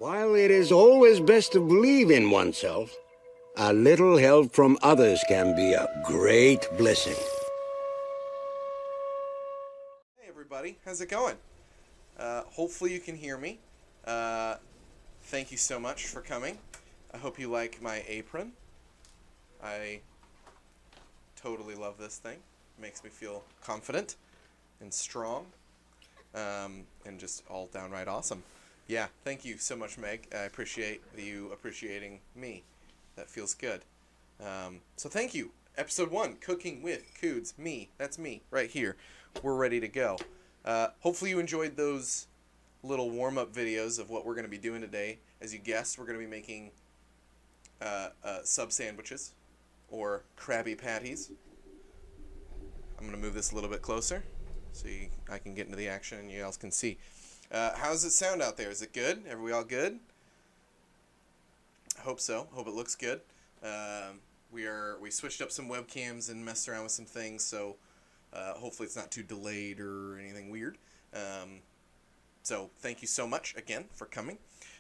While it is always best to believe in oneself, a little help from others can be a great blessing. Hey everybody, how's it going? Hopefully you can hear me. Thank you so much for coming. I hope you like my apron. I totally love this thing. It makes me feel confident and strong, and just all downright awesome. Yeah, thank you so much, Meg. I appreciate you appreciating me. That feels good. So thank you. Episode 1, Cooking with Koods. Me. That's me, right here. We're ready to go. Hopefully you enjoyed those little warm-up videos of what we're going to be doing today. As you guessed, we're going to be making sub sandwiches, or Krabby Patties. I'm going to move this a little bit closer so I can get into the action and you guys can see. How does it sound out there? Is it good? Are we all good? I hope so. Hope it looks good. We switched up some webcams and messed around with some things, so hopefully it's not too delayed or anything weird. So thank you so much again for coming.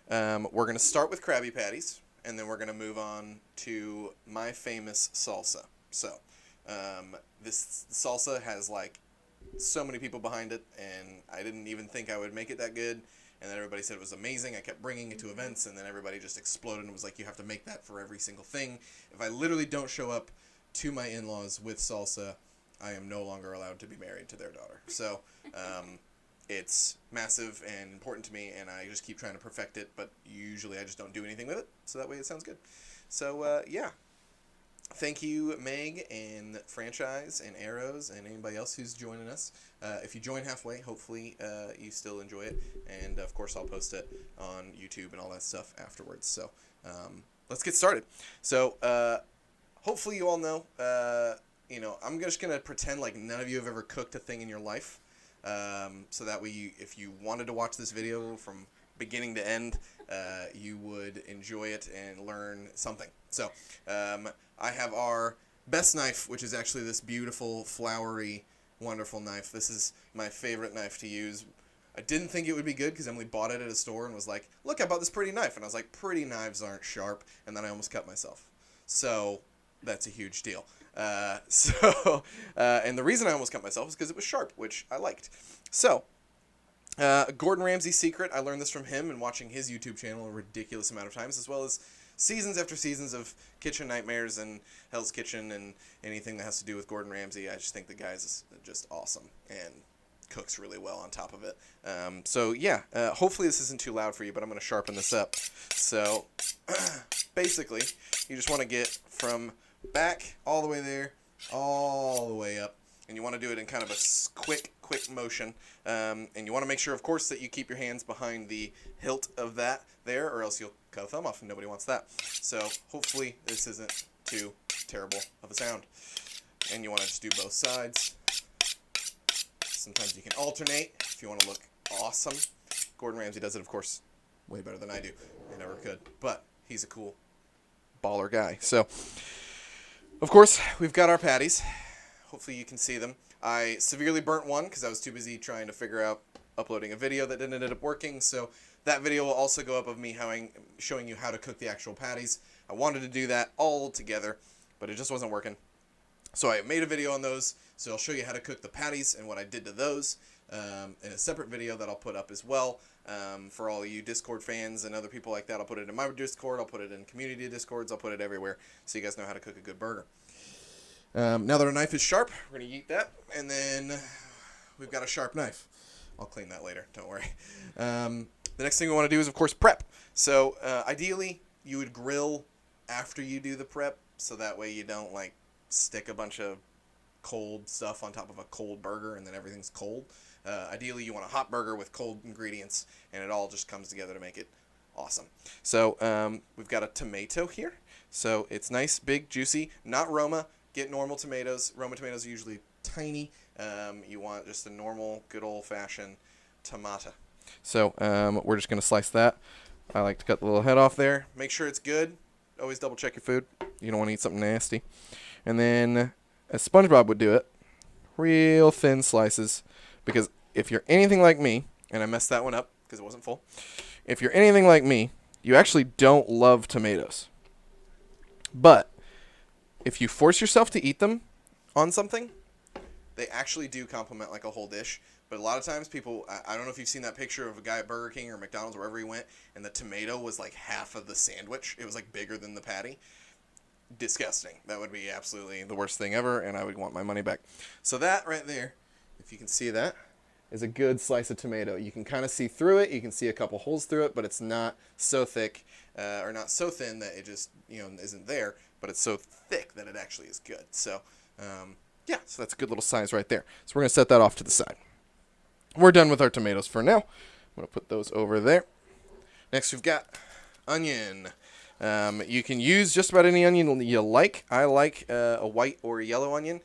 We're going to start with Krabby Patties, and then we're going to move on to my famous salsa. So this salsa has like so many people behind it, and I didn't even think I would make it that good, and then everybody said it was amazing. I kept bringing it to events, and then everybody just exploded and was like, you have to make that for every single thing. If I literally don't show up to my in-laws with salsa, I am no longer allowed to be married to their daughter. So it's massive and important to me, and I just keep trying to perfect it, but usually I just don't do anything with it, so that way it sounds good. So yeah. Thank you, Meg, and Franchise, and Arrows, and anybody else who's joining us. If you join halfway, hopefully you still enjoy it. And, of course, I'll post it on YouTube and all that stuff afterwards. So let's get started. So hopefully you all know, I'm just going to pretend like none of you have ever cooked a thing in your life. So that way, if you wanted to watch this video from beginning to end, you would enjoy it and learn something. So I have our best knife, which is actually this beautiful, flowery, wonderful knife. This is my favorite knife to use. I didn't think it would be good because Emily bought it at a store and was like, look, I bought this pretty knife. And I was like, pretty knives aren't sharp. And then I almost cut myself. So that's a huge deal. And the reason I almost cut myself is because it was sharp, which I liked. So Gordon Ramsay's secret, I learned this from him and watching his YouTube channel a ridiculous amount of times, as well as seasons after seasons of Kitchen Nightmares and Hell's Kitchen and anything that has to do with Gordon Ramsay. I just think the guy's just awesome and cooks really well on top of it. So yeah, hopefully this isn't too loud for you, but I'm going to sharpen this up. So basically, you just want to get from back all the way there, all the way up. And you want to do it in kind of a quick motion. And you want to make sure, of course, that you keep your hands behind the hilt of that there, or else you'll cut a thumb off, and nobody wants that. So hopefully this isn't too terrible of a sound. And you want to just do both sides. Sometimes you can alternate if you want to look awesome. Gordon Ramsay does it, of course, way better than I do. I never could. But he's a cool baller guy. So, of course, we've got our patties. Hopefully you can see them. I severely burnt one because I was too busy trying to figure out uploading a video that didn't end up working. So that video will also go up of me showing you how to cook the actual patties. I wanted to do that all together, but it just wasn't working. So I made a video on those. So I'll show you how to cook the patties and what I did to those in a separate video that I'll put up as well. For all of you Discord fans and other people like that, I'll put it in my Discord. I'll put it in community Discords. I'll put it everywhere so you guys know how to cook a good burger. Now that our knife is sharp, we're going to yeet that, and then we've got a sharp knife. I'll clean that later, don't worry. The next thing we want to do is, of course, prep. So ideally, you would grill after you do the prep, so that way you don't like stick a bunch of cold stuff on top of a cold burger and then everything's cold. Ideally, you want a hot burger with cold ingredients, and it all just comes together to make it awesome. So we've got a tomato here. So it's nice, big, juicy, not Roma. Get normal tomatoes. Roma tomatoes are usually tiny. You want just a normal, good old-fashioned tomato. So we're just going to slice that. I like to cut the little head off there. Make sure it's good. Always double-check your food. You don't want to eat something nasty. And then, as SpongeBob would do it, real thin slices. Because if you're anything like me, and I messed that one up, because it wasn't full. If you're anything like me, you actually don't love tomatoes. But if you force yourself to eat them on something, they actually do complement like a whole dish. But a lot of times people, I don't know if you've seen that picture of a guy at Burger King or McDonald's, wherever he went, and the tomato was like half of the sandwich. It was like bigger than the patty. Disgusting. That would be absolutely the worst thing ever, and I would want my money back. So that right there, if you can see that, is a good slice of tomato. You can kind of see through it. You can see a couple holes through it, but it's not so thick or not so thin that it just isn't there. But it's so thick that it actually is good. So yeah, so that's a good little size right there. So we're gonna set that off to the side. We're done with our tomatoes for now. I'm gonna put those over there. Next, we've got onion. You can use just about any onion you like. I like a white or a yellow onion.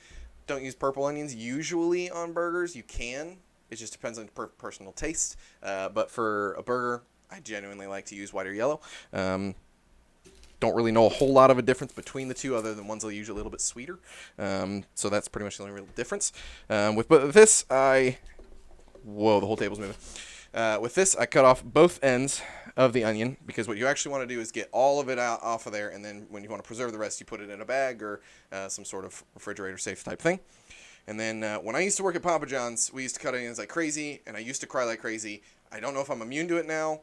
Don't use purple onions usually on burgers. You can. It just depends on personal taste. But for a burger, I genuinely like to use white or yellow. Don't really know a whole lot of a difference between the two, other than one's usually a little bit sweeter. So that's pretty much the only real difference. With this, whoa, the whole table's moving. With this, I cut off both ends of the onion, because what you actually want to do is get all of it out off of there, and then when you want to preserve the rest, you put it in a bag or some sort of refrigerator safe type thing. And then when I used to work at Papa John's, we used to cut onions like crazy, and I used to cry like crazy. I don't know if I'm immune to it now.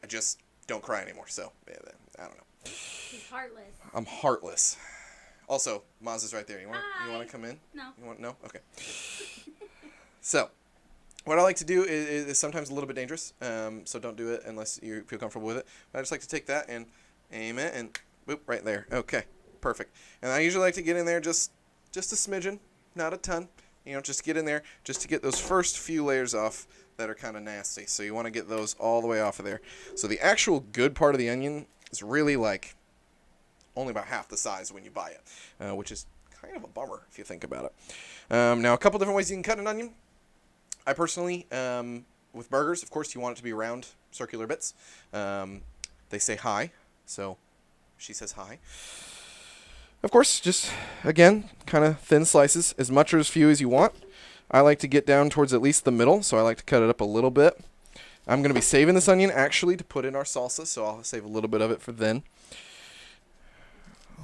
I just don't cry anymore, so yeah, I don't know. He's heartless. I'm heartless. Also, Maz is right there. You want to come in? No. No? Okay. So, what I like to do is sometimes a little bit dangerous, so don't do it unless you feel comfortable with it. But I just like to take that and aim it, and boop, right there. Okay, perfect. And I usually like to get in there just a smidgen, not a ton. Just get in there, just to get those first few layers off that are kind of nasty. So you want to get those all the way off of there. So the actual good part of the onion is really like only about half the size when you buy it, which is kind of a bummer if you think about it. Now, a couple different ways you can cut an onion. I personally, with burgers, of course, you want it to be round, circular bits. They say hi, so she says hi. Of course, just, again, kind of thin slices, as much or as few as you want. I like to get down towards at least the middle, so I like to cut it up a little bit. I'm going to be saving this onion, actually, to put in our salsa, so I'll save a little bit of it for then.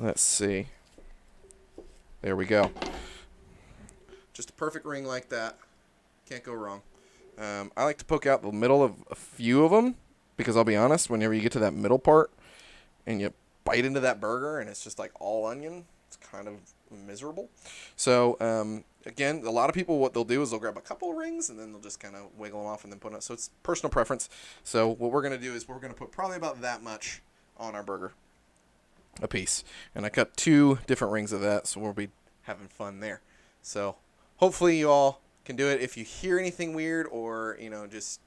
Let's see. There we go. Just a perfect ring like that. Can't go wrong. I like to poke out the middle of a few of them, because I'll be honest, whenever you get to that middle part and you bite into that burger and it's just like all onion, it's kind of miserable. So, again, a lot of people, what they'll do is they'll grab a couple of rings and then they'll just kind of wiggle them off and then put it. So it's personal preference. So what we're going to do is we're going to put probably about that much on our burger, a piece. And I cut 2 different rings of that, so we'll be having fun there. So hopefully you all can do it. If you hear anything weird or, just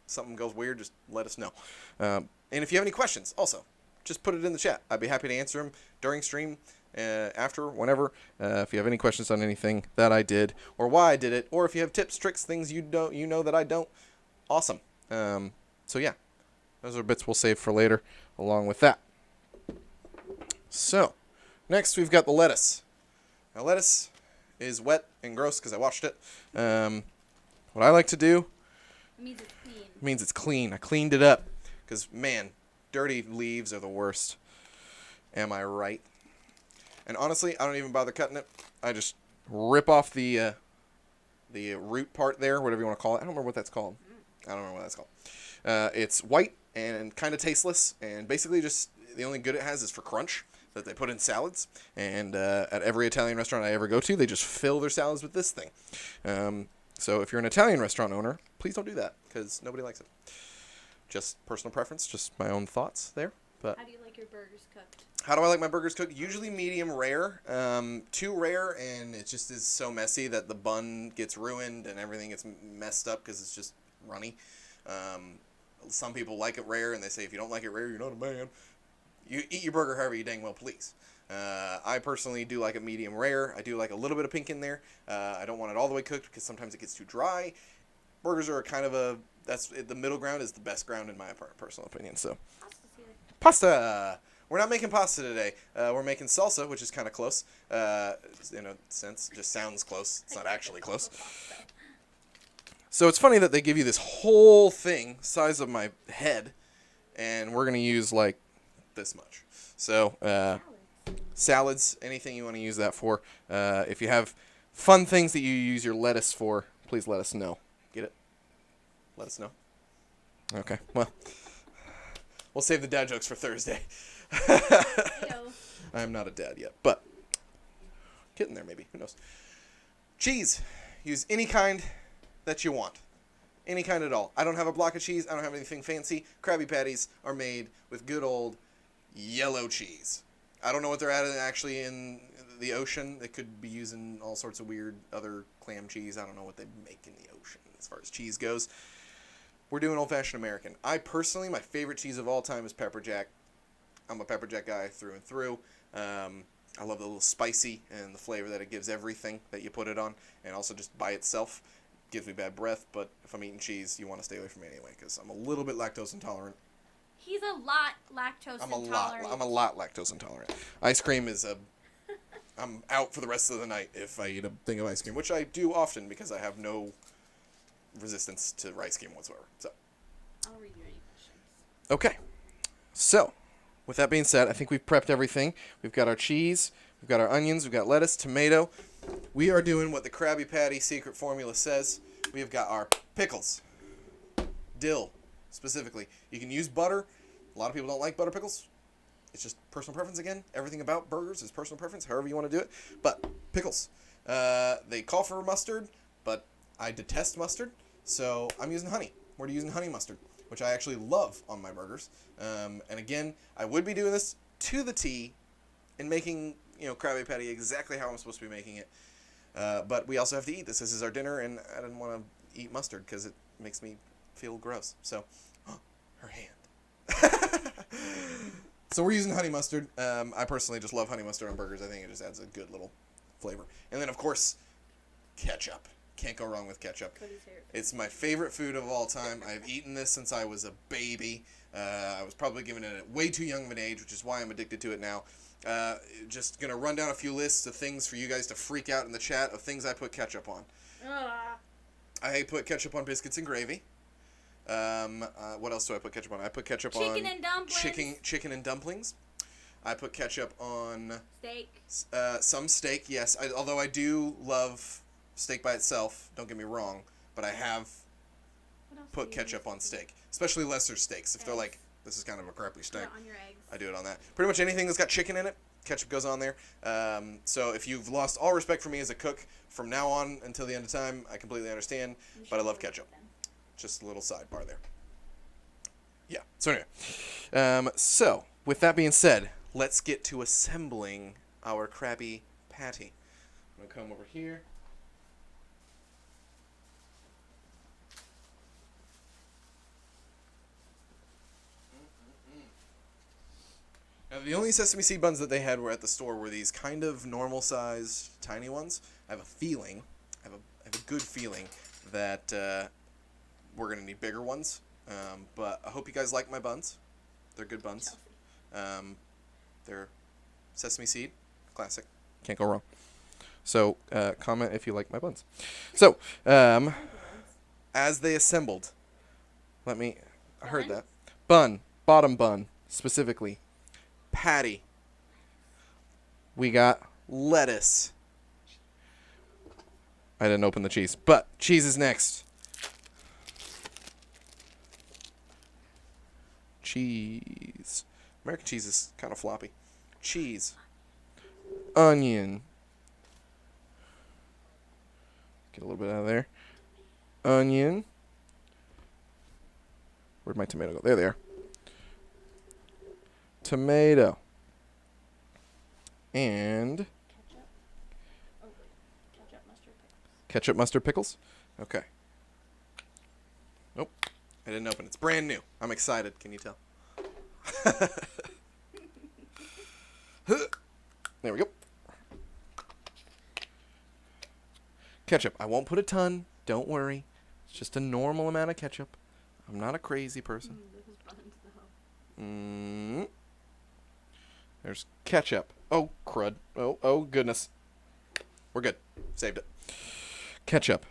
something goes weird, just let us know. And if you have any questions, also, just put it in the chat. I'd be happy to answer them during stream, after, whenever. If you have any questions on anything that I did or why I did it, or if you have tips, tricks, things you know that I don't, awesome. So yeah, those are bits we'll save for later along with that. So, next we've got the lettuce. Now, lettuce is wet and gross because I washed it. What I like to do... It means it's clean. Means it's clean. I cleaned it up because, man, dirty leaves are the worst. Am I right? And honestly, I don't even bother cutting it. I just rip off the root part there, whatever you want to call it. I don't remember what that's called. It's white and kind of tasteless, and basically just the only good it has is for crunch that they put in salads. And at every Italian restaurant I ever go to, they just fill their salads with this thing. So if you're an Italian restaurant owner, please don't do that because nobody likes it. Just personal preference, just my own thoughts there. But how do you like your burgers cooked? How do I like my burgers cooked? Usually medium rare. Too rare, and it just is so messy that the bun gets ruined and everything gets messed up because it's just runny. Some people like it rare, and they say if you don't like it rare, you're not a man. You eat your burger however you dang well please. I personally do like it medium rare. I do like a little bit of pink in there. I don't want it all the way cooked because sometimes it gets too dry. Burgers are kind of the middle ground is the best ground in my personal opinion. So, pasta. We're not making pasta today. We're making salsa, which is kind of close. In a sense, just sounds close. It's not actually close. So it's funny that they give you this whole thing, size of my head, and we're going to use like this much. So salads, anything you want to use that for. If you have fun things that you use your lettuce for, please let us know. Get it? Let us know. Okay, well, we'll save the dad jokes for Thursday. I am not a dad yet, but getting there maybe. Who knows? Cheese. Use any kind that you want. Any kind at all. I don't have a block of cheese. I don't have anything fancy. Krabby Patties are made with good old yellow cheese. I don't know what they're at actually in the ocean. They could be using all sorts of weird other clam cheese. I don't know what they make in the ocean as far as cheese goes. We're doing old-fashioned American. I personally, my favorite cheese of all time is pepper jack. I'm a pepper jack guy through and through. I love the little spicy and the flavor that it gives everything that you put it on. And also just by itself, gives me bad breath. But if I'm eating cheese, you want to stay away from me anyway because I'm a little bit lactose intolerant. He's a lot lactose intolerant. I'm a lot lactose intolerant. Ice cream is I'm out for the rest of the night if I eat a thing of ice cream, which I do often because I have no resistance to ice cream whatsoever. So I'll read you any questions. Okay. So, with that being said, I think we've prepped everything. We've got our cheese, we've got our onions, we've got lettuce, tomato. We are doing what the Krabby Patty secret formula says. We have got our pickles. Dill, specifically. You can use butter. A lot of people don't like butter pickles. It's just personal preference again. Everything about burgers is personal preference, however you want to do it. But pickles. They call for mustard, but I detest mustard, so I'm using honey. We're using honey mustard, which I actually love on my burgers. And again, I would be doing this to the T and making, Krabby Patty exactly how I'm supposed to be making it. But we also have to eat this. This is our dinner, and I didn't want to eat mustard because it makes me feel gross. So, her hand. So we're using honey mustard. I personally just love honey mustard on burgers. I think it just adds a good little flavor. And then, of course, ketchup. Can't go wrong with ketchup. It's my favorite food of all time. I've eaten this since I was a baby. I was probably given it at way too young of an age, which is why I'm addicted to it now. Just going to run down a few lists of things for you guys to freak out in the chat of things I put ketchup on. I put ketchup on biscuits and gravy. What else do I put ketchup on? I put ketchup on chicken and dumplings. Chicken and dumplings. I put ketchup on Steak. Some steak, yes. Although I do love steak by itself, don't get me wrong, but I have put ketchup on steak, especially lesser steaks. If they're like, this is kind of a crappy steak, on your eggs. I do it on that. Pretty much anything that's got chicken in it, ketchup goes on there. So if you've lost all respect for me as a cook from now on until the end of time, I completely understand, but I love ketchup. Just a little sidebar there. Yeah, so anyway. So, with that being said, let's get to assembling our Krabby Patty. I'm going to come over here. Now, the only sesame seed buns that they had were at the store were these kind of normal-sized, tiny ones. I have a good feeling that we're going to need bigger ones. But I hope you guys like my buns. They're good buns. They're sesame seed, classic. Can't go wrong. So, comment if you like my buns. So, as they assembled, I heard that. Bun, bottom bun, specifically. Patty. We got lettuce. I didn't open the cheese, but cheese is next. Cheese. American cheese is kind of floppy. Cheese. Onion. Get a little bit out of there. Onion. Where'd my tomato go? There they are. Tomato. And ketchup, mustard, pickles. Okay. Nope. I didn't open it. It's brand new. I'm excited. Can you tell? There we go. Ketchup. I won't put a ton. Don't worry. It's just a normal amount of ketchup. I'm not a crazy person. There's ketchup. Oh, crud. Oh, goodness. We're good. Saved it. Ketchup.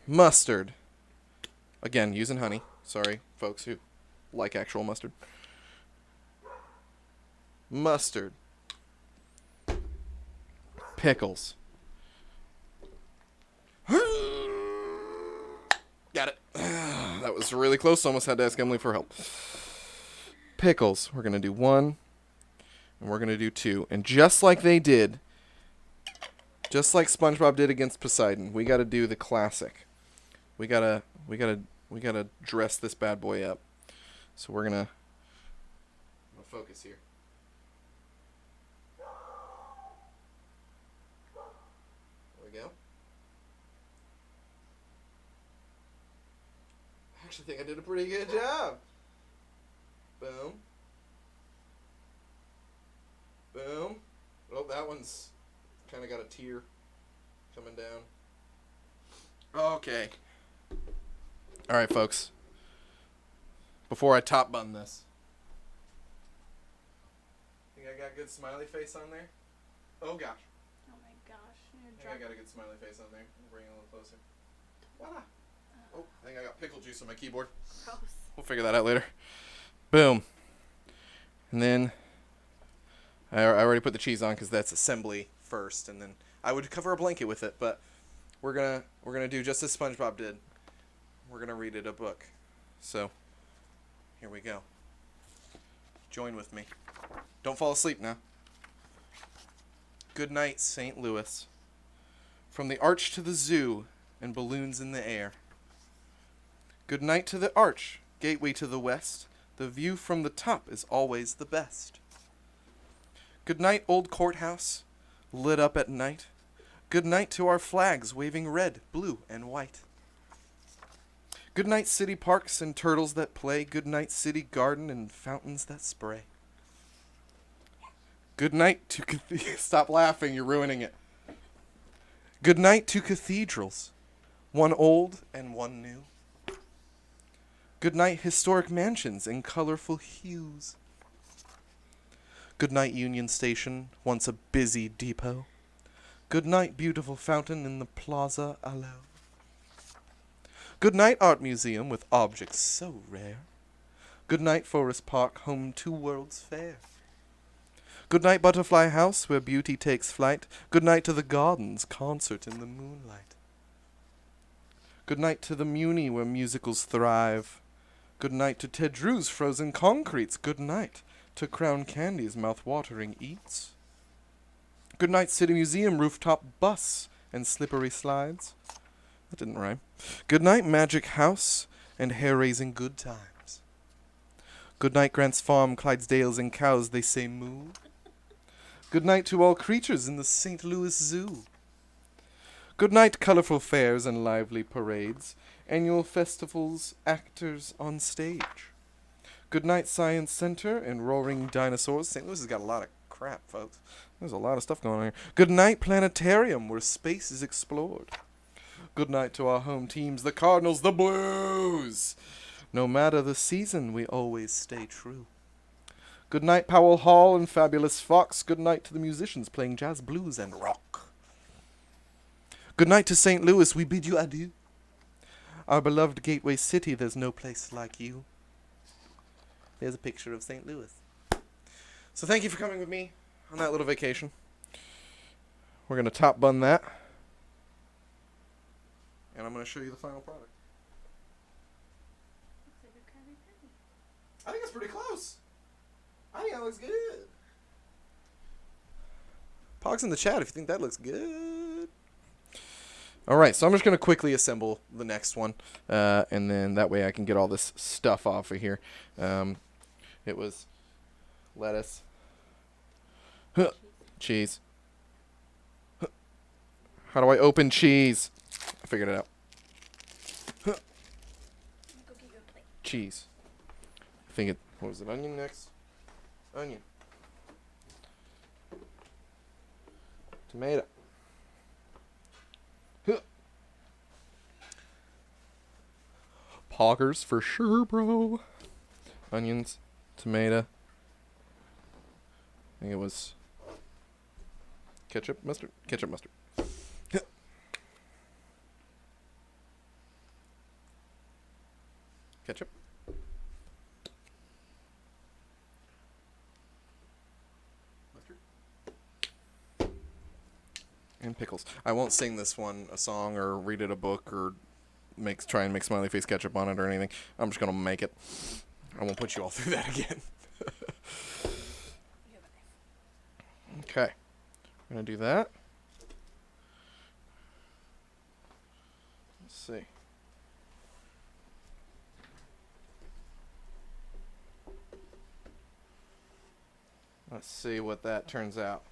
Mustard. Again, using honey. Sorry, folks who like actual mustard. Mustard. Pickles. Got it. That was really close. Almost had to ask Emily for help. Pickles. We're going to do 1. And we're going to do 2. And just like they did, just like SpongeBob did against Poseidon, we got to do the classic. We got to dress this bad boy up. So we're going to focus here. There we go. I actually think I did a pretty good job. Boom. Boom. Oh, that one's kind of got a tear coming down. Okay. All right, folks. Before I top bun this. Think I got a good smiley face on there? Oh, gosh. Oh my gosh. I think I got a good smiley face on there. Bring it a little closer. Voila. Oh, I think I got pickle juice on my keyboard. Gross. We'll figure that out later. Boom. And then I already put the cheese on because that's assembly first, and then I would cover a blanket with it, but we're gonna do just as SpongeBob did. We're gonna read it a book. So here we go. Join with me. Don't fall asleep now. Good night, St. Louis. From the arch to the zoo and balloons in the air. Good night to the arch, gateway to the west. The view from the top is always the best. Good night, old courthouse, lit up at night. Good night to our flags waving red, blue, and white. Good night, city parks and turtles that play. Good night, city garden and fountains that spray. Good night to stop laughing, you're ruining it. Good night to cathedrals, one old and one new. Good night, historic mansions in colorful hues. Good night, Union Station, once a busy depot. Good night, beautiful fountain in the Plaza Allo. Good night, Art Museum with objects so rare. Good night, Forest Park, home to World's Fair. Good night, Butterfly House, where beauty takes flight. Good night to the gardens, concert in the moonlight. Good night to the Muni, where musicals thrive. Good night to Ted Drew's frozen concretes. Good night to Crown Candy's mouth-watering eats. Good night, City Museum, rooftop bus, and slippery slides. That didn't rhyme. Good night, Magic House, and hair-raising good times. Good night, Grant's Farm, Clydesdales, and cows, they say moo. Good night to all creatures in the St. Louis Zoo. Good night, colorful fairs and lively parades, annual festivals, actors on stage. Good night, Science Center and roaring dinosaurs. St. Louis has got a lot of crap, folks. There's a lot of stuff going on here. Good night, Planetarium, where space is explored. Good night to our home teams, the Cardinals, the Blues. No matter the season, we always stay true. Good night, Powell Hall and Fabulous Fox. Good night to the musicians playing jazz, blues, and rock. Good night to St. Louis, we bid you adieu. Our beloved gateway city, there's no place like you. There's a picture of St. Louis. So thank you for coming with me on that little vacation. We're going to top bun that. And I'm going to show you the final product. Looks like a Krabby Patty. I think it's pretty close. I think that looks good. Pogs in the chat if you think that looks good. All right, so I'm just going to quickly assemble the next one. And then that way I can get all this stuff off of here. It was lettuce. Cheese. How do I open cheese? I figured it out. Go get your plate. Cheese. I think it... What was it? Onion next? Onion. Tomato. Poggers for sure, bro. Onions. Tomato. I think it was... Ketchup, mustard? Ketchup, mustard. ketchup. Mustard. And pickles. I won't sing this one a song or read it a book or try and make smiley face ketchup on it or anything. I'm just gonna make it. I won't put you all through that again. Okay. I'm gonna do that. Let's see. Let's see what that turns out.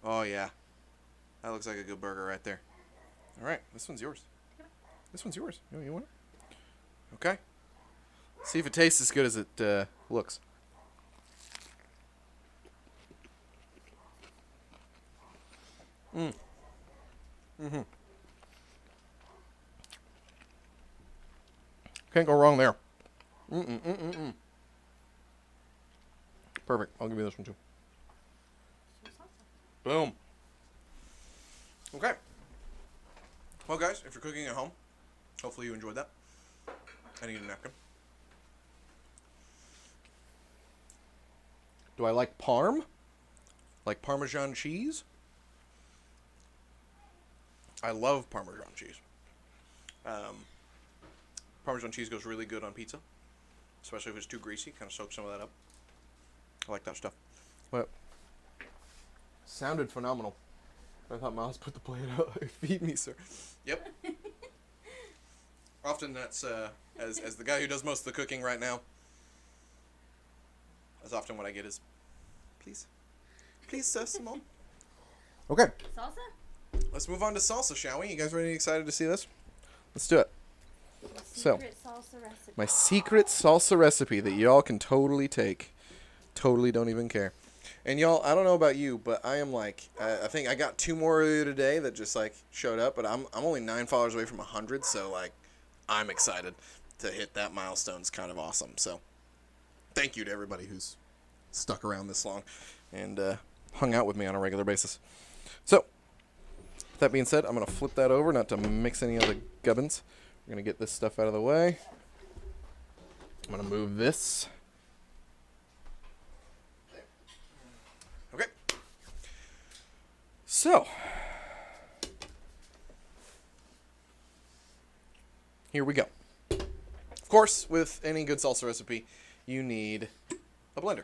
Oh, yeah. That looks like a good burger right there. All right, this one's yours. This one's yours. You want it? Okay. See if it tastes as good as it looks. Can't go wrong there. Perfect. I'll give you this one too. Boom. Okay. Well, guys, if you're cooking at home, hopefully you enjoyed that. I need a napkin. Do I like parm? Like Parmesan cheese? I love Parmesan cheese. Parmesan cheese goes really good on pizza, especially if it's too greasy. Kind of soaks some of that up. I like that stuff. But sounded phenomenal. I thought Miles put the plate out. Feed me, sir. Yep. Often that's as the guy who does most of the cooking right now. That's often what I get is, please, sir, Simone. Okay. Salsa? Let's move on to salsa, shall we? You guys ready? Excited to see this? Let's do it. Secret salsa recipe. My secret salsa recipe that y'all can totally take. Totally don't even care. And y'all, I don't know about you, but I am like, I think I got 2 more today that just like showed up, but I'm only 9 followers away from 100, so like, I'm excited to hit that milestone. It's kind of awesome. So, thank you to everybody who's stuck around this long and hung out with me on a regular basis. So, with that being said, I'm going to flip that over, not to mix any other gubbins. We're going to get this stuff out of the way. I'm going to move this. Okay. So, here we go. Of course, with any good salsa recipe, you need a blender.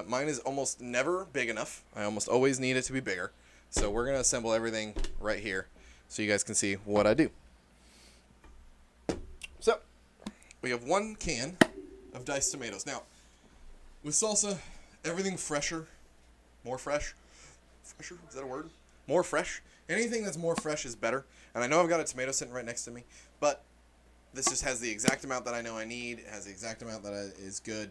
Mine is almost never big enough. I almost always need it to be bigger. So we're going to assemble everything right here so you guys can see what I do. So, we have 1 can of diced tomatoes. Now, with salsa, everything fresher, more fresh, fresher, is that a word? More fresh. Anything that's more fresh is better. And I know I've got a tomato sitting right next to me, but this just has the exact amount that I know I need. It has the exact amount that is good.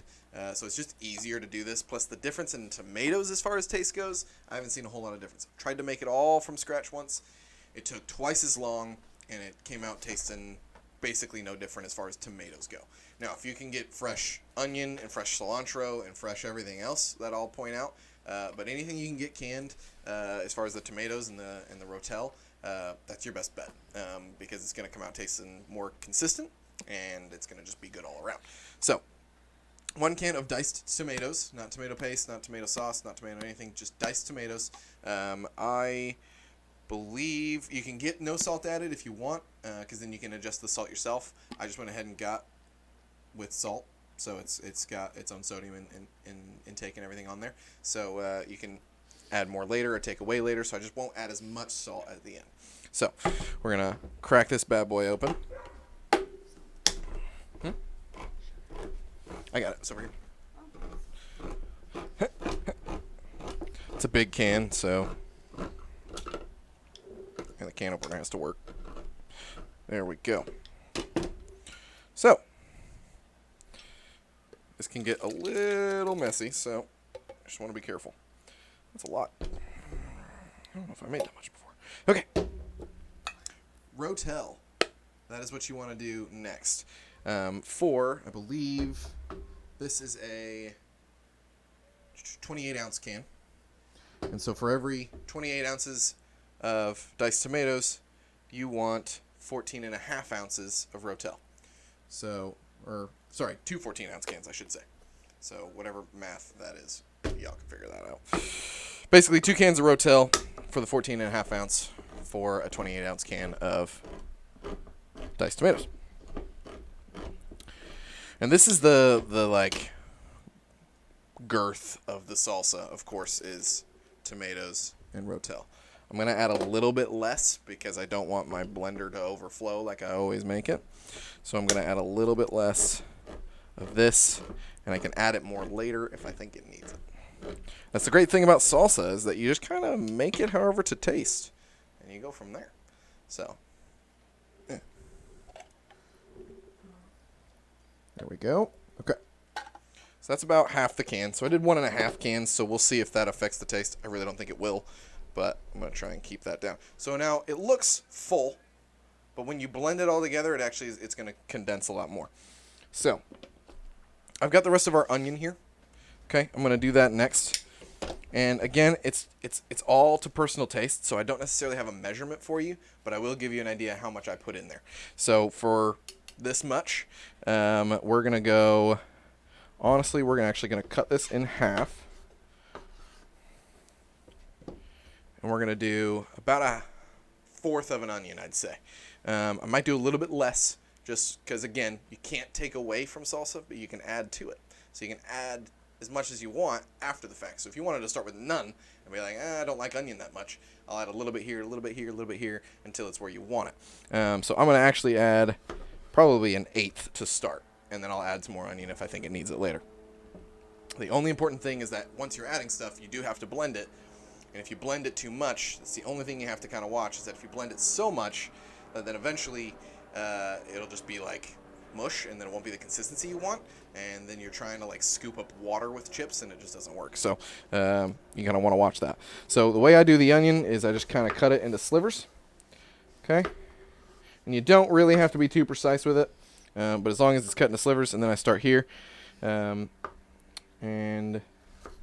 So it's just easier to do this. Plus the difference in tomatoes as far as taste goes, I haven't seen a whole lot of difference. I tried to make it all from scratch once. It took twice as long, and it came out tasting basically no different as far as tomatoes go. Now, if you can get fresh onion and fresh cilantro and fresh everything else, that I'll point out. But anything you can get canned, as far as the tomatoes and the rotel, that's your best bet, because it's going to come out tasting more consistent, and it's going to just be good all around. So, 1 can of diced tomatoes, not tomato paste, not tomato sauce, not tomato anything, just diced tomatoes. I believe you can get no salt added if you want, because then you can adjust the salt yourself. I just went ahead and got with salt, so it's got its own sodium and intake and everything on there. So you can add more later or take away later, so I just won't add as much salt at the end. So we're going to crack this bad boy open. I got it. It's over here. It's a big can, so and the can opener has to work. There we go. So this can get a little messy, so I just want to be careful. That's a lot. I don't know if I made that much before. Okay. Rotel. That is what you want to do next. I believe this is a 28-ounce can. And so for every 28 ounces of diced tomatoes, you want 14.5 ounces of Rotel. So, sorry, 2 14-ounce cans, I should say. So whatever math that is, y'all can figure that out. Basically, 2 cans of Rotel for the 14.5 ounce for a 28-ounce can of diced tomatoes. And this is the like girth of the salsa, of course, is tomatoes and Rotel. I'm going to add a little bit less because I don't want my blender to overflow like I always make it. So I'm going to add a little bit less of this, and I can add it more later if I think it needs it. That's the great thing about salsa, is that you just kind of make it however to taste, and you go from there. So, there we go. Okay. So that's about half the can. So I did 1.5 cans, so we'll see if that affects the taste. I really don't think it will, but I'm going to try and keep that down. So now it looks full, but when you blend it all together, it's going to condense a lot more. So I've got the rest of our onion here. Okay, I'm going to do that next. And again, it's all to personal taste, so I don't necessarily have a measurement for you, but I will give you an idea how much I put in there. So for this much, we're going to go, honestly, we're actually going to cut this in half. And we're going to do about 1/4 of an onion, I'd say. I might do a little bit less, just because, again, you can't take away from salsa, but you can add to it. So you can add as much as you want after the fact. So if you wanted to start with none and be like, I don't like onion that much, I'll add a little bit here, a little bit here, a little bit here, until it's where you want it. So I'm going to actually add probably 1/8 to start, and then I'll add some more onion if I think it needs it later. The only important thing is that once you're adding stuff, you do have to blend it. And if you blend it too much, that's the only thing you have to kind of watch, is that if you blend it so much, then eventually it'll just be like mush, and then it won't be the consistency you want, and then you're trying to like scoop up water with chips, and it just doesn't work. So you kind of want to watch that. So the way I do the onion is I just kind of cut it into slivers. Okay, and you don't really have to be too precise with it, but as long as it's cut into slivers, and then I start here and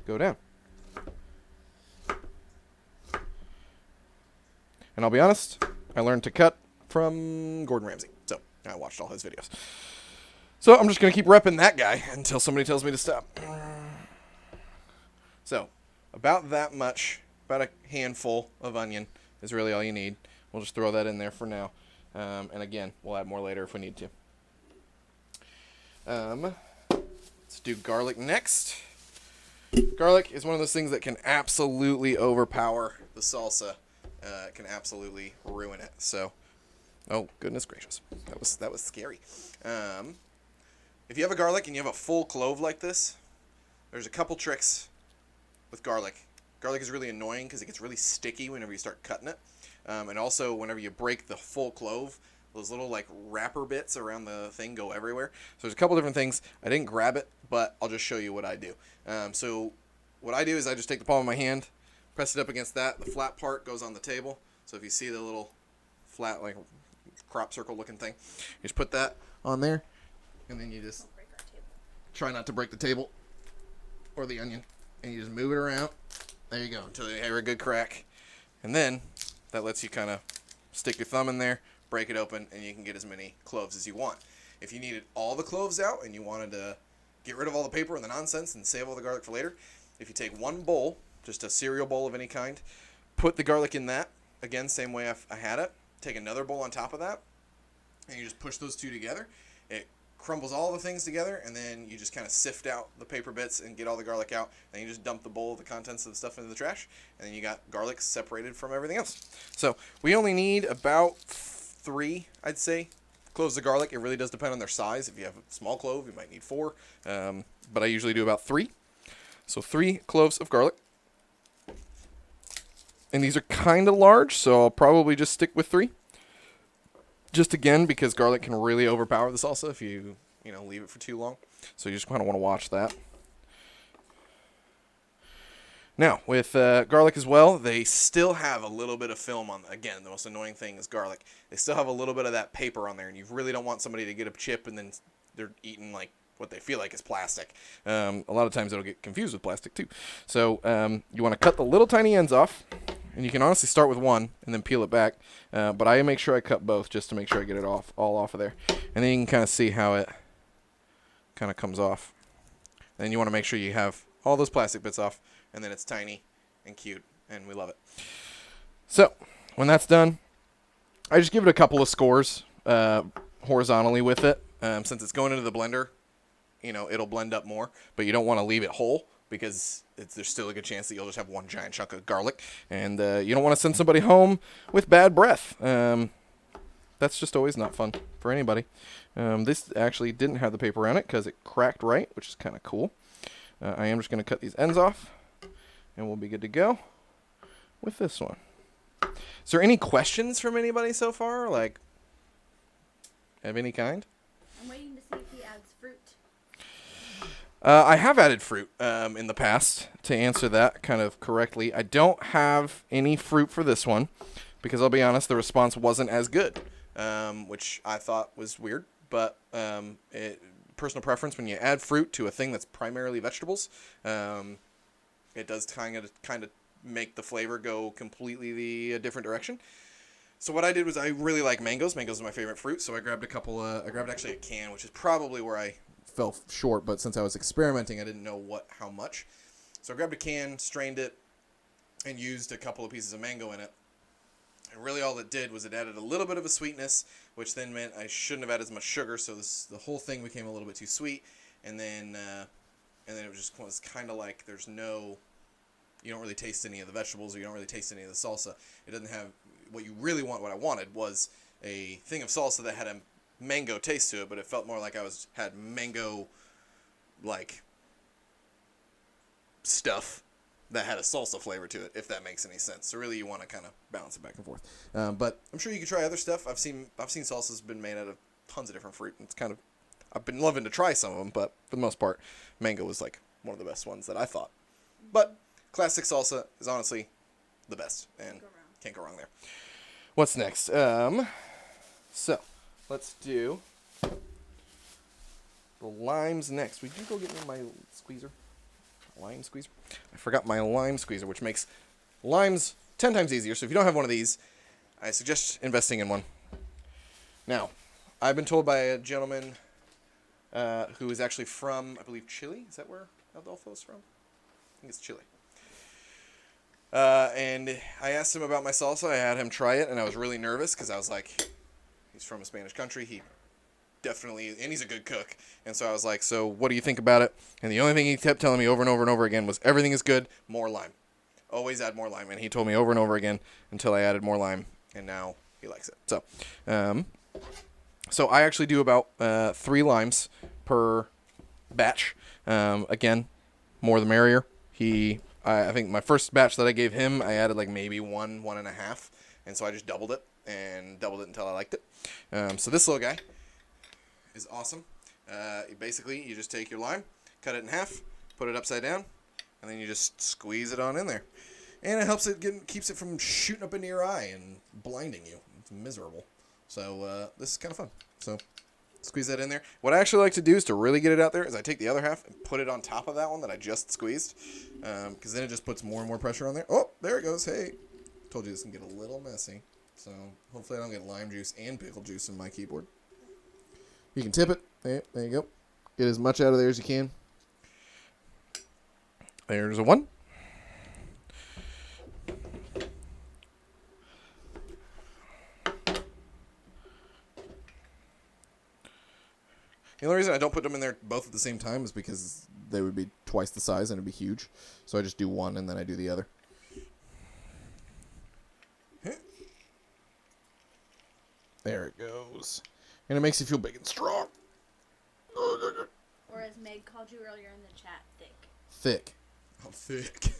go down. And I'll be honest, I learned to cut from Gordon Ramsay, so I watched all his videos. So I'm just going to keep repping that guy until somebody tells me to stop. So about that much, about a handful of onion is really all you need. We'll just throw that in there for now. And again, we'll add more later if we need to. Let's do garlic next. Garlic is one of those things that can absolutely overpower the salsa. It can absolutely ruin it. So, oh goodness gracious, that was scary. If you have a garlic and you have a full clove like this, there's a couple tricks with garlic. Garlic is really annoying because it gets really sticky whenever you start cutting it, and also whenever you break the full clove, those little like wrapper bits around the thing go everywhere. So there's a couple different things. I didn't grab it, but I'll just show you what I do. So what I do is I just take the palm of my hand, press it up against that. The flat part goes on the table. So if you see the little flat, like crop circle looking thing, you just put that on there, and then you just try not to break the table or the onion, and you just move it around. There you go, until you have a good crack. And then that lets you kind of stick your thumb in there, break it open, and you can get as many cloves as you want. If you needed all the cloves out and you wanted to get rid of all the paper and the nonsense and save all the garlic for later, if you take one bowl, just a cereal bowl of any kind, put the garlic in that, again, same way I had it, take another bowl on top of that, and you just push those two together. It crumbles all the things together, and then you just kind of sift out the paper bits and get all the garlic out. Then you just dump the bowl of the contents of the stuff into the trash, and then you got garlic separated from everything else. So we only need about 3, I'd say, cloves of garlic. It really does depend on their size. If you have a small clove, you might need 4, but I usually do about 3. So 3 cloves of garlic. And these are kind of large, so I'll probably just stick with 3. Just again, because garlic can really overpower the salsa if you leave it for too long. So you just kind of want to watch that. Now, with garlic as well, they still have a little bit of film on. Again, the most annoying thing is garlic. They still have a little bit of that paper on there, and you really don't want somebody to get a chip and then they're eating like what they feel like is plastic. A lot of times it'll get confused with plastic too. So you want to cut the little tiny ends off. And you can honestly start with one and then peel it back. But I make sure I cut both just to make sure I get it all off of there. And then you can kind of see how it kind of comes off. And then you want to make sure you have all those plastic bits off. And then it's tiny and cute. And we love it. So when that's done, I just give it a couple of scores horizontally with it. Since it's going into the blender, it'll blend up more. But you don't want to leave it whole, because there's still a good chance that you'll just have one giant chunk of garlic. And you don't want to send somebody home with bad breath. That's just always not fun for anybody. This actually didn't have the paper on it because it cracked right, which is kind of cool. I am just going to cut these ends off, and we'll be good to go with this one. Is there any questions from anybody so far? Like, of any kind? I'm waiting to see if he adds fruit. I have added fruit in the past, to answer that kind of correctly. I don't have any fruit for this one, because I'll be honest, the response wasn't as good, which I thought was weird. But personal preference, when you add fruit to a thing that's primarily vegetables, it does kind of make the flavor go completely the different direction. So what I did was, I really like mangoes. Mangoes are my favorite fruit, so I grabbed I grabbed actually a can, which is probably where I fell short, but since I was experimenting, I didn't know how much. So I grabbed a can, strained it, and used a couple of pieces of mango in it. And really all it did was it added a little bit of a sweetness, which then meant I shouldn't have added as much sugar, so the whole thing became a little bit too sweet. And then it was kind of like you don't really taste any of the vegetables, or you don't really taste any of the salsa. It doesn't have what you really want. What I wanted was a thing of salsa that had a mango taste to it, but it felt more like I had mango like stuff that had a salsa flavor to it, if that makes any sense. So really, you want to kind of balance it back and forth. But I'm sure you can try other stuff. I've seen salsas been made out of tons of different fruit. And I've been loving to try some of them, but for the most part, mango was like one of the best ones that I thought. But classic salsa is honestly the best, and can't go wrong there. What's next? So let's do the limes next. Would you go get me my squeezer? Lime squeezer? I forgot my lime squeezer, which makes limes 10 times easier. So if you don't have one of these, I suggest investing in one. Now, I've been told by a gentleman who is actually from, I believe, Chile. Is that where Adolfo is from? I think it's Chile. And I asked him about my salsa. I had him try it, and I was really nervous because I was like, he's from a Spanish country. And he's a good cook. And so I was like, so what do you think about it? And the only thing he kept telling me over and over and over again was, everything is good, more lime. Always add more lime. And he told me over and over again until I added more lime, and now he likes it. So I actually do about 3 limes per batch. Again, more the merrier. I think my first batch that I gave him, I added like maybe 1.5. And so I just doubled it until I liked it. So this little guy is awesome. Basically, you just take your lime, cut it in half, put it upside down, and then you just squeeze it on in there. And it helps keeps it from shooting up into your eye and blinding you. It's miserable. So this is kind of fun. So squeeze that in there. What I actually like to do is to really get it out there is I take the other half and put it on top of that one that I just squeezed, because then it just puts more and more pressure on there. Oh, there it goes. Hey, told you this can get a little messy. So hopefully I don't get lime juice and pickle juice in my keyboard. You can tip it. There you go. Get as much out of there as you can. There's a 1. The only reason I don't put them in there both at the same time is because they would be twice the size and it'd be huge. So I just do one and then I do the other. There it goes. And it makes you feel big and strong. Or as Meg called you earlier in the chat, thick. Thick. I'm thick.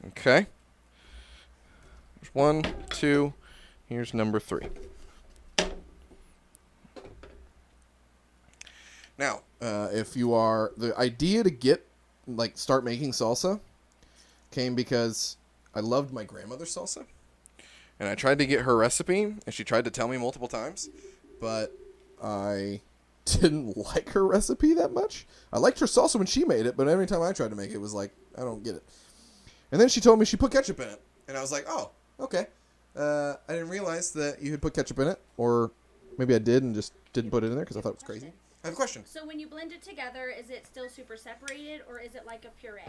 Okay. There's 1, 2. Here's number 3. Now, if you are... The idea to start making salsa came because I loved my grandmother's salsa. And I tried to get her recipe, and she tried to tell me multiple times, but I didn't like her recipe that much. I liked her salsa when she made it, but every time I tried to make it, it was like, I don't get it. And then she told me she put ketchup in it. And I was like, oh, okay. I didn't realize that you had put ketchup in it. Or maybe I did and just didn't put it in there because I thought it was crazy. I have a question. So when you blend it together, is it still super separated, or is it like a puree?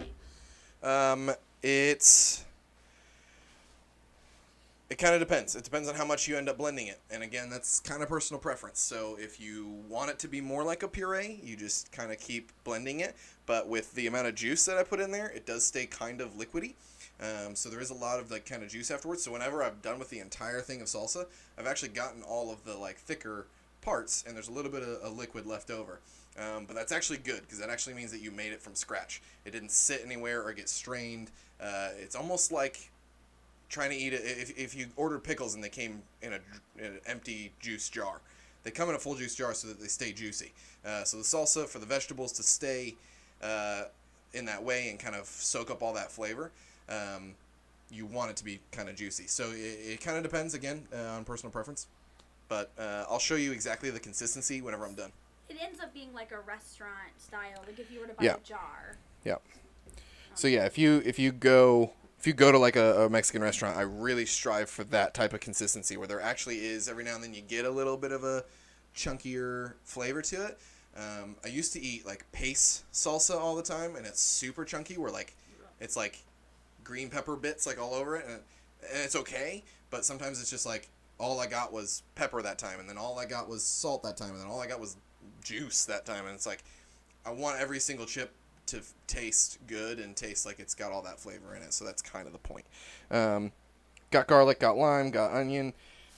It kind of depends. It depends on how much you end up blending it. And again, that's kind of personal preference. So if you want it to be more like a puree, you just kind of keep blending it. But with the amount of juice that I put in there, it does stay kind of liquidy. So there is a lot of like kind of juice afterwards. So whenever I'm done with the entire thing of salsa, I've actually gotten all of the like thicker parts, and there's a little bit of a liquid left over. But that's actually good because that actually means that you made it from scratch. It didn't sit anywhere or get strained. It's almost like trying to eat it. If you ordered pickles and they came in an empty juice jar, they come in a full juice jar so that they stay juicy. So the salsa for the vegetables to stay in that way and kind of soak up all that flavor, you want it to be kind of juicy. So it kind of depends again on personal preference, but I'll show you exactly the consistency whenever I'm done. It ends up being like a restaurant style, like if you were to buy a jar. Yeah. So yeah, if you go to like a Mexican restaurant, I really strive for that type of consistency where there actually is every now and then you get a little bit of a chunkier flavor to it. I used to eat like pace salsa all the time, and it's super chunky where like it's like green pepper bits like all over it, and it's okay, but sometimes it's just like all I got was pepper that time, and then all I got was salt that time, and then all I got was juice that time, and it's like I want every single chip to taste good and taste like it's got all that flavor in it. So that's kind of the point. Got garlic, got lime, got onion,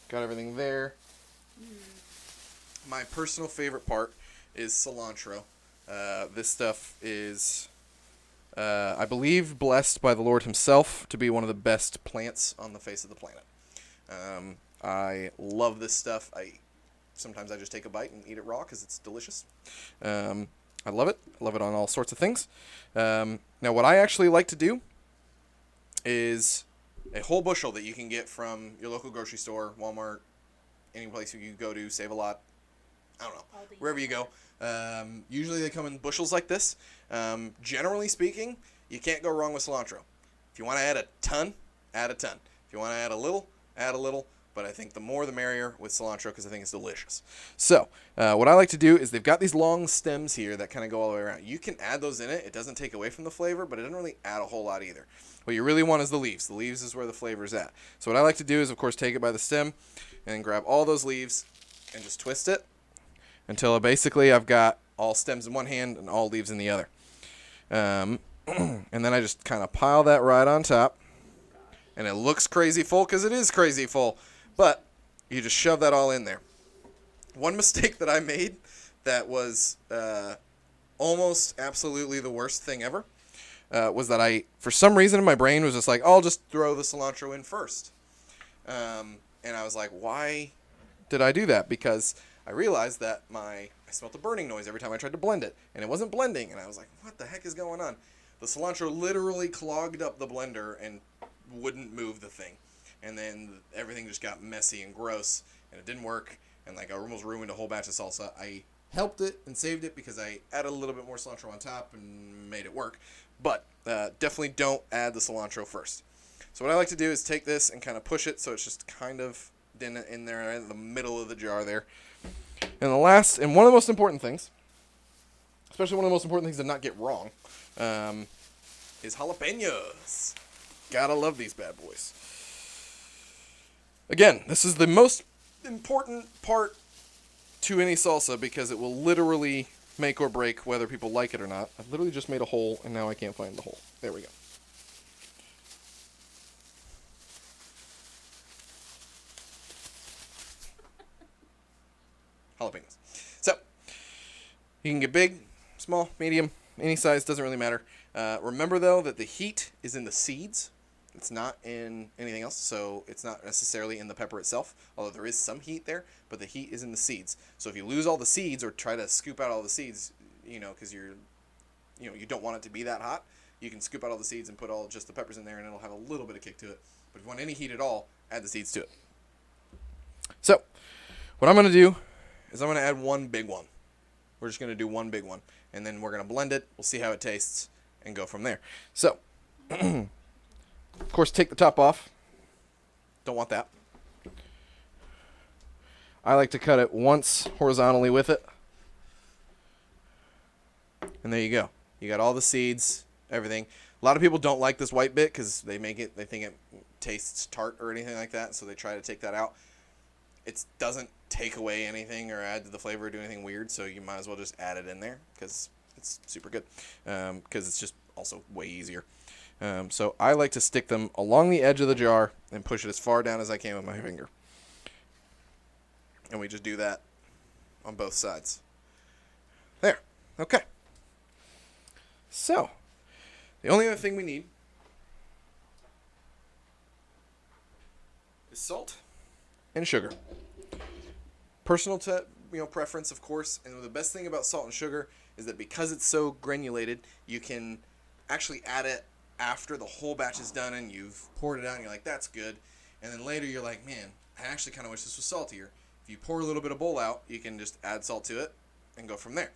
got everything there. My personal favorite part is cilantro. This stuff is, I believe, blessed by the Lord himself to be one of the best plants on the face of the planet. I love this stuff. Sometimes I just take a bite and eat it raw because it's delicious. I love it. I love it on all sorts of things. Now, what I actually like to do is a whole bushel that you can get from your local grocery store, Walmart, any place you go to, Save a Lot, I don't know, wherever you go. Usually they come in bushels like this. Generally speaking, you can't go wrong with cilantro. If you want to add a ton, add a ton. If you want to add a little, add a little. But I think the more the merrier with cilantro because I think it's delicious. So what I like to do is they've got these long stems here that kind of go all the way around. You can add those in it. It doesn't take away from the flavor, but it doesn't really add a whole lot either. What you really want is the leaves. The leaves is where the flavor is at. So what I like to do is, of course, take it by the stem and grab all those leaves and just twist it until basically I've got all stems in one hand and all leaves in the other. And then I just kind of pile that right on top. And it looks crazy full because it is crazy full. But you just shove that all in there. One mistake that I made that was almost absolutely the worst thing ever was that I, for some reason in my brain, was just like, I'll just throw the cilantro in first. And I was like, why did I do that? Because I realized that I smelled a burning noise every time I tried to blend it. And it wasn't blending. And I was like, what the heck is going on? The cilantro literally clogged up the blender and wouldn't move the thing. And then everything just got messy and gross, and it didn't work, and like I almost ruined a whole batch of salsa. I helped it and saved it because I added a little bit more cilantro on top and made it work. But definitely don't add the cilantro first. So what I like to do is take this and kind of push it so it's just kind of in there in the middle of the jar there. And one of the most important things, especially one of the most important things to not get wrong, is jalapenos. Gotta love these bad boys. Again, this is the most important part to any salsa because it will literally make or break whether people like it or not. I've literally just made a hole, and now I can't find the hole. There we go. Jalapenos. So, you can get big, small, medium, any size, doesn't really matter. Remember, though, that the heat is in the seeds. It's not in anything else, so it's not necessarily in the pepper itself, although there is some heat there, but the heat is in the seeds. So if you lose all the seeds or try to scoop out all the seeds, because you don't want it to be that hot, you can scoop out all the seeds and put just the peppers in there, and it'll have a little bit of kick to it. But if you want any heat at all, add the seeds to it. So what I'm going to do is I'm going to add one big one. We're just going to do one big one, and then we're going to blend it. We'll see how it tastes and go from there. So Of course, take the top off. Don't want that. I like to cut it once horizontally with it. And there you go. You got all the seeds, everything. A lot of people don't like this white bit because they think it tastes tart or anything like that, so they try to take that out. It doesn't take away anything or add to the flavor or do anything weird, so you might as well just add it in there because it's super good. Because it's just also way easier. So I like to stick them along the edge of the jar and push it as far down as I can with my finger. And we just do that on both sides. There. Okay. So, the only other thing we need is salt and sugar. Personal preference, of course, and the best thing about salt and sugar is that because it's so granulated, you can actually add it after the whole batch is done and you've poured it out and you're like, that's good. And then later you're like, man, I actually kind of wish this was saltier. If you pour a little bit of bowl out, you can just add salt to it and go from there.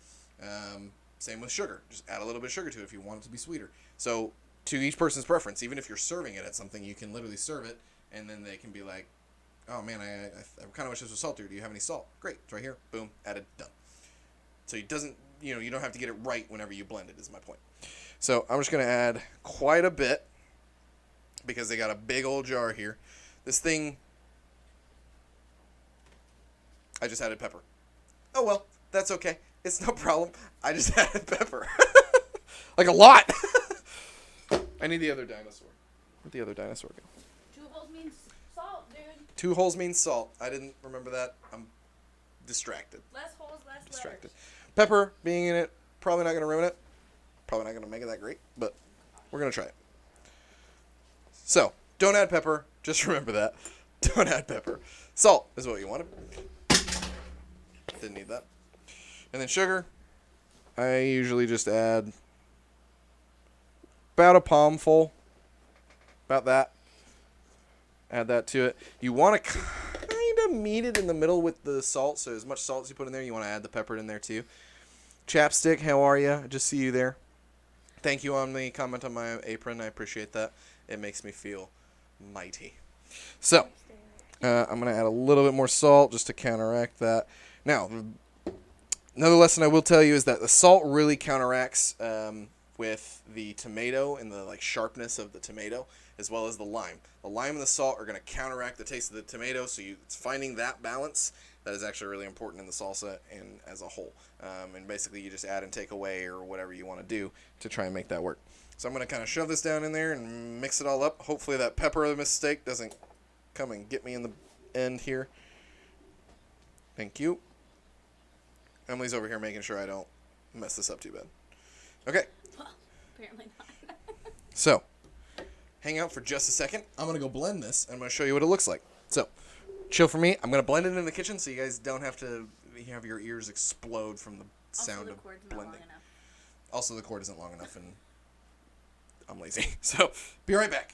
Same with sugar. Just add a little bit of sugar to it if you want it to be sweeter. So to each person's preference, even if you're serving it at something, you can literally serve it and then they can be like, oh man, I kind of wish this was saltier. Do you have any salt? Great. It's right here. Boom. Added. Done. So it doesn't, you don't have to get it right whenever you blend it is my point. So I'm just going to add quite a bit because they got a big old jar here. This thing, I just added pepper. Oh well, that's okay. It's no problem. I just added pepper. Like a lot. I need the other dinosaur. Where'd the other dinosaur go? 2 holes means salt, dude. 2 holes means salt. I didn't remember that. I'm distracted. Less holes, less Distracted. letters. Pepper being in it, probably not going to ruin it. Probably not going to make it that great, but we're going to try it. So, don't add pepper. Just remember that. Don't add pepper. Salt is what you wanted. Didn't need that. And then sugar. I usually just add about a palmful. About that. Add that to it. You want to kind of meet it in the middle with the salt. So as much salt as you put in there, you want to add the pepper in there too. Chapstick, how are you? I just see you there. Thank you on the comment on my apron. I appreciate that. It makes me feel mighty. So, I'm going to add a little bit more salt just to counteract that. Now, another lesson I will tell you is that the salt really counteracts with the tomato and the sharpness of the tomato, as well as the lime. The lime and the salt are going to counteract the taste of the tomato, so it's finding that balance that is actually really important in the salsa and as a whole. And basically you just add and take away or whatever you want to do to try and make that work. So I'm going to kind of shove this down in there and mix it all up. Hopefully that pepper mistake doesn't come and get me in the end here. Thank you. Emily's over here making sure I don't mess this up too bad. Okay. Well, apparently not. So, hang out for just a second. I'm going to go blend this, and I'm going to show you what it looks like. So, chill for me. I'm going to blend it in the kitchen so you guys don't have to have your ears explode from the sound of blending. Also, the cord isn't long enough, and I'm lazy. So, be right back.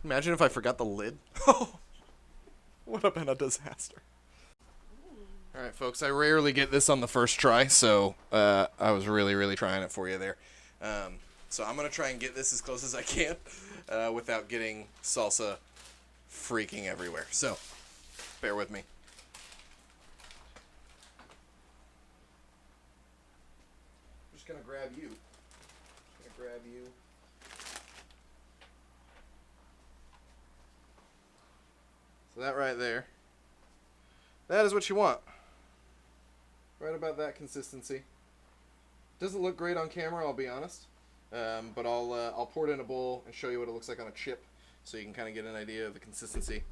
Imagine if I forgot the lid. Oh, would have been a disaster. All right, folks, I rarely get this on the first try, so I was really trying it for you there. So I'm going to try and get this as close as I can without getting salsa freaking everywhere. So, bear with me. I'm just going to grab you. So that right there, that is what you want. Right about that consistency. Doesn't look great on camera, I'll be honest. But I'll pour it in a bowl and show you what it looks like on a chip, so you can kind of get an idea of the consistency.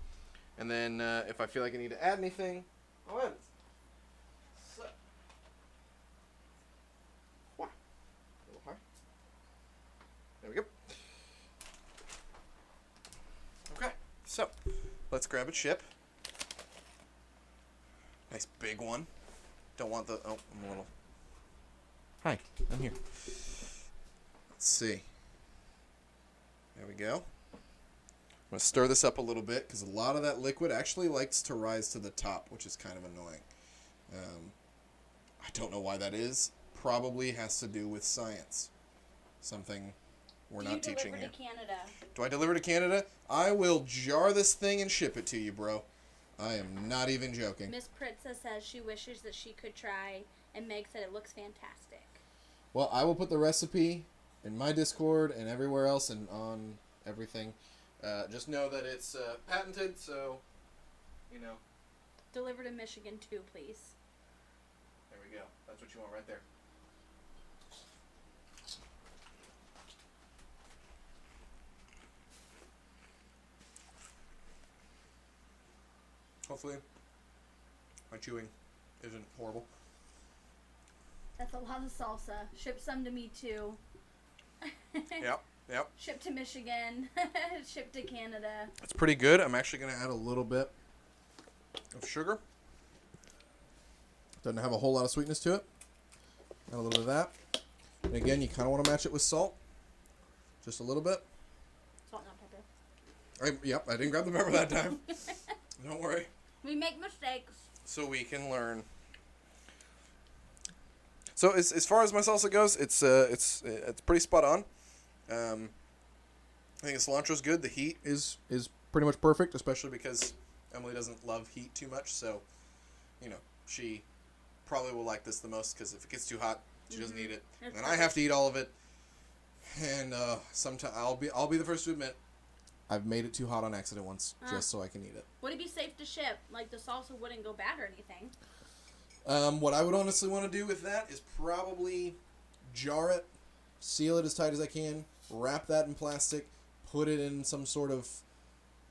And then if I feel like I need to add anything, I'll add it. So, a little high. There we go. Okay, so let's grab a chip. Nice big one. Don't want the... Oh, I'm a little... Hi, I'm here. Let's see. There we go. going to stir this up a little bit because a lot of that liquid actually likes to rise to the top, which is kind of annoying. I don't know why that is. Probably has to do with science. Something we're not teaching here. Do you deliver to Canada? Do I deliver to Canada? I will jar this thing and ship it to you, bro. I am not even joking. Miss Pritza says she wishes that she could try, and Meg said it looks fantastic. Well, I will put the recipe in my Discord and everywhere else and on everything. Just know that it's patented, so, you know. Deliver to Michigan, too, please. There we go. That's what you want right there. Hopefully, my chewing isn't horrible. That's a lot of salsa. Ship some to me, too. Yep. Ship to Michigan. Ship to Canada. It's pretty good. I'm actually going to add a little bit of sugar. Doesn't have a whole lot of sweetness to it. Add a little bit of that. And again, you kind of want to match it with salt. Just a little bit. Salt, not pepper. Yep, I didn't grab the pepper that time. Don't worry. We make mistakes. So we can learn. So as far as my salsa goes, it's pretty spot on. I think the cilantro's good. The heat is pretty much perfect, especially because Emily doesn't love heat too much. So, you know, she probably will like this the most because if it gets too hot, she doesn't eat it, and then I have to eat all of it. And sometimes I'll be the first to admit I've made it too hot on accident once just so I can eat it. Would it be safe to ship? Like the salsa wouldn't go bad or anything? What I would honestly want to do with that is probably jar it, seal it as tight as I can, wrap that in plastic, put it in some sort of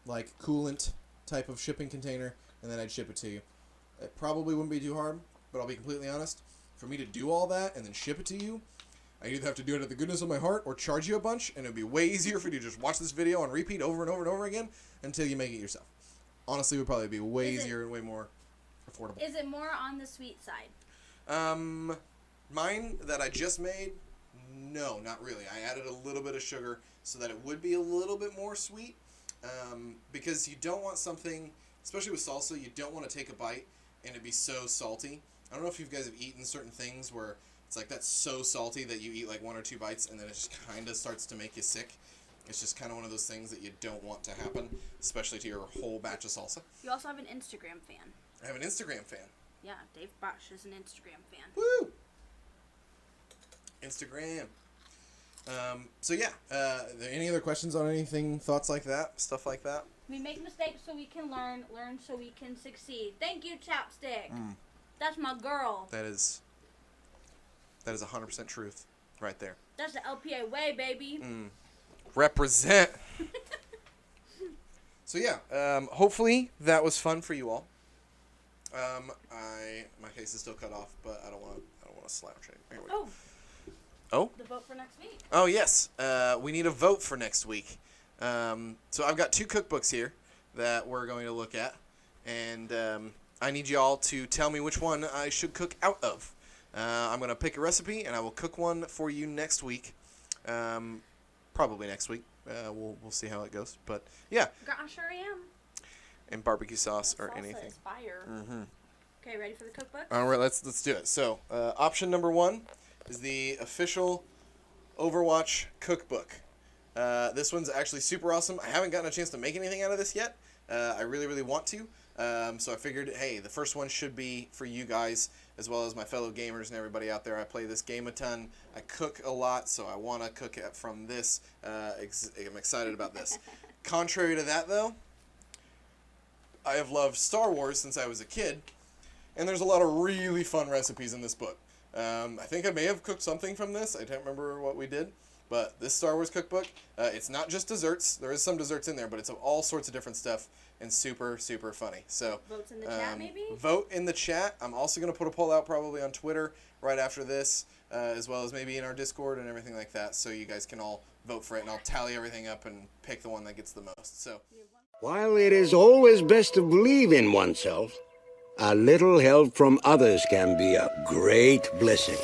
like coolant type of shipping container, and then I'd ship it to you. It probably wouldn't be too hard, but I'll be completely honest. For me to do all that and then ship it to you, I either have to do it at the goodness of my heart or charge you a bunch, and it would be way easier for you to just watch this video on repeat over and over and over again until you make it yourself. Honestly, it would probably be way easier and way more affordable. Is it more on the sweet side? Mine that I just made, no, not really. I added a little bit of sugar so that it would be a little bit more sweet, because you don't want something, especially with salsa, you don't want to take a bite and it be so salty. I don't know if you guys have eaten certain things where it's like that's so salty that you eat like one or two bites and then it just kind of starts to make you sick. It's just kind of one of those things that you don't want to happen, especially to your whole batch of salsa. You also have an Instagram fan. I have an Instagram fan. Yeah, Dave Bosch is an Instagram fan. Woo! Instagram. So yeah, are there any other questions on anything, thoughts like that, stuff like that? We make mistakes so we can learn so we can succeed. Thank you, Chapstick. That's my girl. That is 100% truth right there. That's the LPA way, baby. Represent. So yeah, hopefully that was fun for you all. My case is still cut off, but I don't want to slouch it. Here we go. Oh. The vote for next week. Oh yes. We need a vote for next week. So I've got 2 cookbooks here that we're going to look at, and I need y'all to tell me which one I should cook out of. I'm going to pick a recipe, and I will cook one for you next week. Probably next week. We'll see how it goes. But yeah. I sure am. And barbecue sauce or Salsa anything. Is fire. Okay, ready for the cookbook? All right, let's do it. So option number 1 is the official Overwatch cookbook. This one's actually super awesome. I haven't gotten a chance to make anything out of this yet. I really, really want to. So I figured, hey, the first one should be for you guys, as well as my fellow gamers and everybody out there. I play this game a ton. I cook a lot, so I want to cook it from this. I'm excited about this. Contrary to that, though, I have loved Star Wars since I was a kid, and there's a lot of really fun recipes in this book. I think I may have cooked something from this. I don't remember what we did. But this Star Wars cookbook, it's not just desserts. There is some desserts in there, but it's of all sorts of different stuff and super, super funny. So votes in the chat, maybe? Vote in the chat. I'm also going to put a poll out probably on Twitter right after this, as well as maybe in our Discord and everything like that, so you guys can all vote for it, and I'll tally everything up and pick the one that gets the most. So, while it is always best to believe in oneself, a little help from others can be a great blessing.